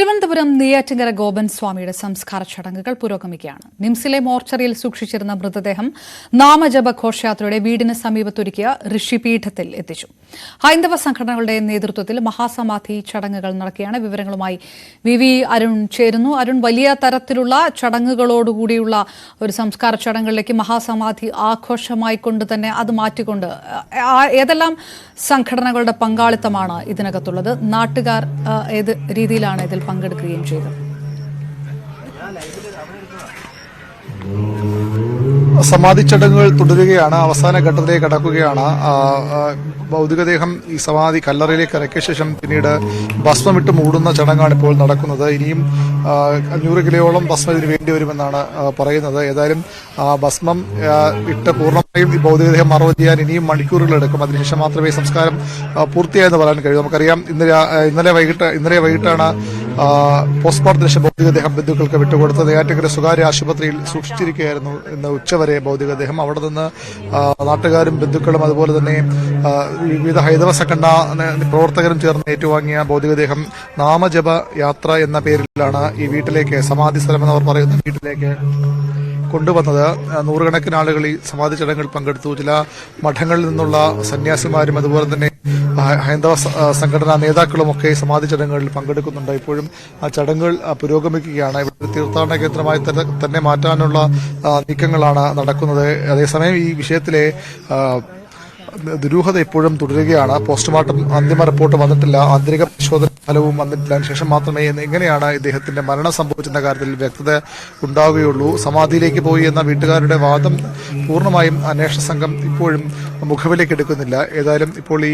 തിരുവനന്തപുരം നെയ്യാറ്റിൻകര ഗോപൻ സ്വാമിയുടെ സംസ്കാര ചടങ്ങുകൾ പുരോഗമിക്കുകയാണ്. നിംസിലെ മോർച്ചറിയിൽ സൂക്ഷിച്ചിരുന്ന മൃതദേഹം നാമജപ ഘോഷയാത്രയുടെ വീടിന് സമീപത്തൊരുക്കിയ ഋഷിപീഠത്തിൽ എത്തിച്ചു. ഹൈന്ദവ സംഘടനകളുടെ നേതൃത്വത്തിൽ മഹാസമാധി ചടങ്ങുകൾ നടക്കുകയാണ്. വിവരങ്ങളുമായി വി അരുൺ ചേരുന്നു. അരുൺ, വലിയ തരത്തിലുള്ള ചടങ്ങുകളോടുകൂടിയുള്ള ഒരു സംസ്കാര ചടങ്ങുകളിലേക്ക് മഹാസമാധി ആഘോഷമായി കൊണ്ട് തന്നെ അത് മാറ്റിക്കൊണ്ട് ഏതെല്ലാം സംഘടനകളുടെ പങ്കാളിത്തമാണ് ഇതിനകത്തുള്ളത്? നാട്ടുകാർ ഏത് രീതിയിലാണ് ഇതിൽ പങ്കെടുക്കുകയും ചെയ്തത്? സമാധി ചടങ്ങുകൾ തുടരുകയാണ്. അവസാന ഘട്ടത്തിലേക്ക് കടക്കുകയാണ്. ഭൗതികദേഹം ഈ സമാധി കല്ലറയിലേക്ക് ഇറക്കിയ ശേഷം പിന്നീട് ഭസ്മമിട്ട് മൂടുന്ന ചടങ്ങാണ് ഇപ്പോൾ നടക്കുന്നത്. ഇനിയും 500 കിലോയോളം ഭസ്മം ഇതിന് വേണ്ടി വരുമെന്നാണ് പറയുന്നത്. ഏതായാലും ഭസ്മം ഇട്ട് പൂർണ്ണമായും ഈ ഭൗതികദേഹം മറവ് ചെയ്യാൻ ഇനിയും മണിക്കൂറുകളെടുക്കും. അതിനുശേഷം മാത്രമേ സംസ്കാരം പൂർത്തിയായെന്ന് പറയാൻ കഴിയൂ. നമുക്കറിയാം, ഇന്നലെ വൈകിട്ടാണ് പോസ്റ്റ്മോർട്ടത്തിന് ശേഷം ഭൗതികദേഹം ബന്ധുക്കൾക്ക് വിട്ടുകൊടുത്തത്. നെയ്യാറ്റിൻകര സ്വകാര്യ ആശുപത്രിയിൽ സൂക്ഷിച്ചിരിക്കുകയായിരുന്നു ഇന്ന് ഉച്ചവരെ ഭൗതികദേഹം. അവിടെ നിന്ന് നാട്ടുകാരും ബന്ധുക്കളും അതുപോലെ തന്നെ വിവിധ ഹൈന്ദവ സംഘടനാ പ്രവർത്തകരും ചേർന്ന് ഏറ്റുവാങ്ങിയ ഭൗതികദേഹം നാമജപ യാത്ര എന്ന പേരിലാണ് ഈ വീട്ടിലേക്ക്, സമാധി സ്ഥലമെന്നവർ പറയുന്ന വീട്ടിലേക്ക് കൊണ്ടുവന്നത്. നൂറുകണക്കിന് ആളുകൾ ഈ സമാധി ചടങ്ങിൽ പങ്കെടുത്തു. ചില മഠങ്ങളിൽ നിന്നുള്ള സന്യാസിമാരും അതുപോലെ തന്നെ ഹൈന്ദവ സംഘടനാ നേതാക്കളുമൊക്കെ സമാധി ചടങ്ങുകളിൽ പങ്കെടുക്കുന്നുണ്ട്. ഇപ്പോഴും ആ ചടങ്ങുകൾ പുരോഗമിക്കുകയാണ്. ഇവിടെ തീർത്ഥാടന കേന്ദ്രമായി തന്നെ മാറ്റാനുള്ള നീക്കങ്ങളാണ് നടക്കുന്നത്. അതേസമയം ഈ വിഷയത്തിലെ ദുരൂഹത ഇപ്പോഴും തുടരുകയാണ്. പോസ്റ്റ്മോർട്ടം അന്തിമ റിപ്പോർട്ട് വന്നിട്ടില്ല, ആന്തരിക പരിശോധന ഫലവും വന്നിട്ടില്ല. അതിനുശേഷം മാത്രമേ എങ്ങനെയാണ് ഇദ്ദേഹത്തിന്റെ മരണം സംഭവിച്ചെന്ന കാര്യത്തിൽ വ്യക്തത ഉണ്ടാവുകയുള്ളൂ. സമാധിയിലേക്ക് പോയി എന്ന വീട്ടുകാരുടെ വാദം പൂർണ്ണമായും അന്വേഷണ സംഘം ഇപ്പോഴും മുഖവിലേക്ക് എടുക്കുന്നില്ല. ഏതായാലും ഇപ്പോൾ ഈ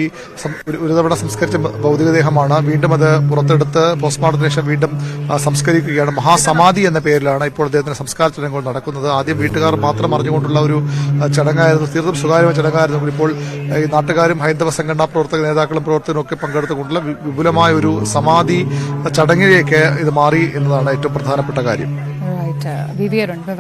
ഒരു തവണ സംസ്കരിച്ച ഭൗതികദേഹമാണ് വീണ്ടും അത് പുറത്തെടുത്ത് പോസ്റ്റ്മോർട്ടത്തിന് ശേഷം വീണ്ടും സംസ്കരിക്കുകയാണ്. മഹാസമാധി എന്ന പേരിലാണ് ഇപ്പോൾ അദ്ദേഹത്തിന്റെ സംസ്കാര ചടങ്ങുകൾ നടക്കുന്നത്. ആദ്യം വീട്ടുകാർ മാത്രം അറിഞ്ഞുകൊണ്ടുള്ള ഒരു ചടങ്ങായിരുന്നു, തീർത്തും സ്വകാര്യ ചടങ്ങായിരുന്നു. ഇപ്പോൾ ഈ നാട്ടുകാരും ഹൈന്ദവ സംഘടനാ പ്രവർത്തക നേതാക്കളും പ്രവർത്തകരും ഒക്കെ പങ്കെടുത്തുകൊണ്ടുള്ള വിപുലമായ ഒരു സമാധി ചടങ്ങിലേക്ക് ഇത് മാറി എന്നതാണ് ഏറ്റവും പ്രധാനപ്പെട്ട കാര്യം. വിവരങ്ങൾ